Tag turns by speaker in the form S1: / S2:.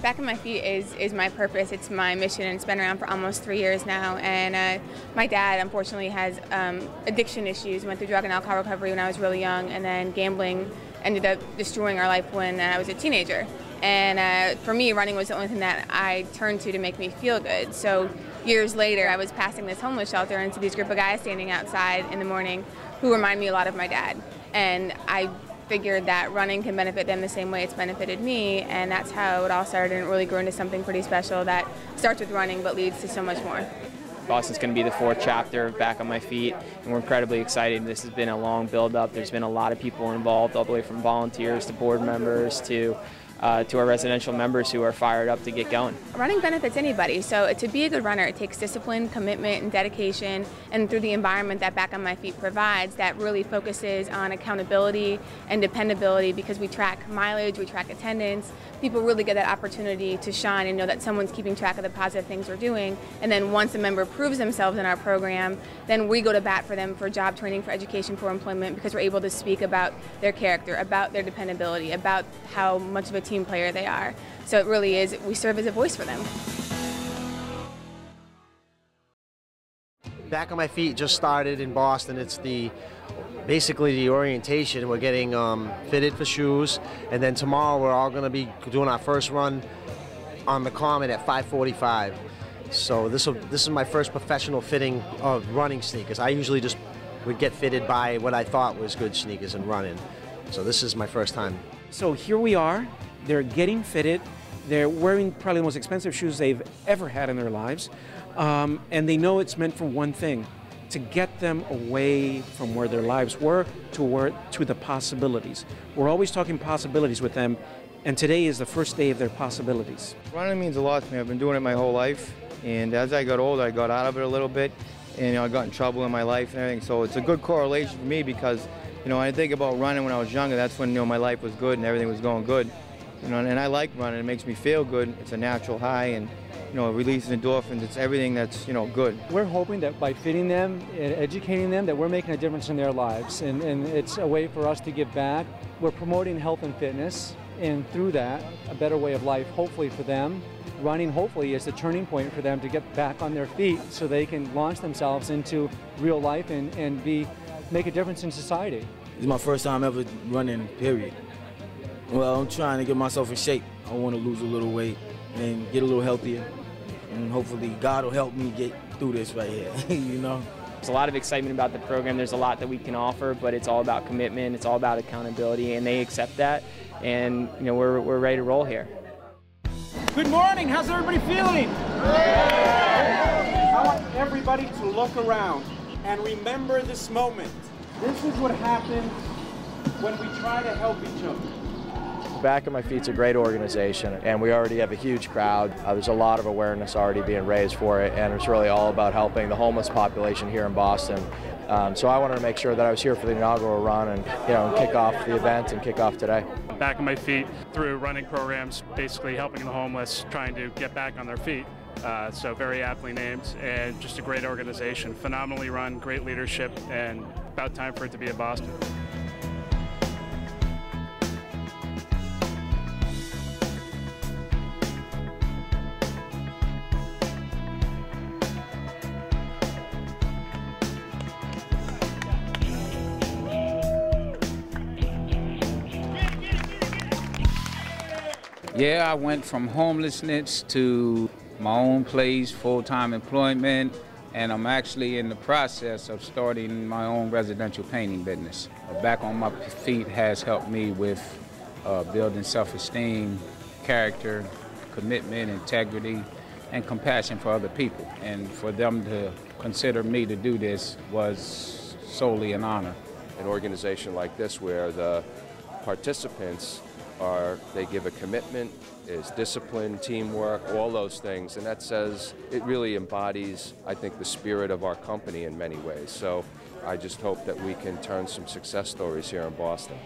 S1: Back on My Feet is my purpose. It's my mission, and it's been around for almost 3 years now. And my dad, unfortunately, has addiction issues. Went through drug and alcohol recovery when I was really young, and then gambling ended up destroying our life when I was a teenager. And for me, running was the only thing that I turned to make me feel good. So years later, I was passing this homeless shelter and see these group of guys standing outside in the morning who remind me a lot of my dad. And I figured that running can benefit them the same way it's benefited me, and that's how it all started, and it really grew into something pretty special that starts with running but leads to so much more.
S2: Boston's going to be the 4th chapter of Back on My Feet, and we're incredibly excited. This has been a long build-up. There's been a lot of people involved, all the way from volunteers to board members to our residential members who are fired up to get going.
S1: Running benefits anybody, so to be a good runner, it takes discipline, commitment, and dedication, and through the environment that Back on My Feet provides, that really focuses on accountability and dependability, because we track mileage, we track attendance. People really get that opportunity to shine and know that someone's keeping track of the positive things we're doing, and then once a member proves themselves in our program, then we go to bat for them for job training, for education, for employment, because we're able to speak about their character, about their dependability, about how much of a team player they are. So it really is, we serve as a voice for them.
S3: Back on My Feet just started in Boston. It's basically the orientation. We're getting fitted for shoes, and then tomorrow we're all going to be doing our first run on the Common at 5:45. So this is my first professional fitting of running sneakers. I usually just would get fitted by what I thought was good sneakers and running. So this is my first time.
S4: So here we are. They're getting fitted. They're wearing probably the most expensive shoes they've ever had in their lives. And they know it's meant for one thing, to get them away from where their lives were to the possibilities. We're always talking possibilities with them, and today is the first day of their possibilities.
S5: Running means a lot to me. I've been doing it my whole life, and as I got older, I got out of it a little bit, and I got in trouble in my life and everything. So it's a good correlation for me, because when I think about running when I was younger, that's when my life was good and everything was going good. And I like running. It makes me feel good. It's a natural high, and it releases endorphins. It's everything that's good.
S6: We're hoping that by fitting them and educating them, that we're making a difference in their lives, and it's a way for us to give back. We're promoting health and fitness, and through that, a better way of life, hopefully for them. Running, hopefully, is the turning point for them to get back on their feet, so they can launch themselves into real life and make a difference in society.
S7: It's my first time ever running, period. Well, I'm trying to get myself in shape. I want to lose a little weight and get a little healthier, and hopefully God will help me get through this right here,
S2: There's a lot of excitement about the program. There's a lot that we can offer, but it's all about commitment. It's all about accountability, and they accept that, and we're ready to roll here.
S8: Good morning. How's everybody feeling? I want everybody to look around and remember this moment. This is what happens when we try to help each other.
S9: Back on My Feet's a great organization, and we already have a huge crowd. There's a lot of awareness already being raised for it, and it's really all about helping the homeless population here in Boston. So I wanted to make sure that I was here for the inaugural run and kick off the event and kick off today.
S10: Back on My Feet through running programs, basically helping the homeless, trying to get back on their feet. So very aptly named, and just a great organization, phenomenally run, great leadership, and about time for it to be in Boston.
S11: Yeah, I went from homelessness to my own place, full-time employment, and I'm actually in the process of starting my own residential painting business. Back on My Feet has helped me with building self-esteem, character, commitment, integrity, and compassion for other people. And for them to consider me to do this was solely an honor.
S12: An organization like this where the participants they give a commitment, is discipline, teamwork, all those things, and that says it really embodies, I think, the spirit of our company in many ways. So I just hope that we can turn some success stories here in Boston.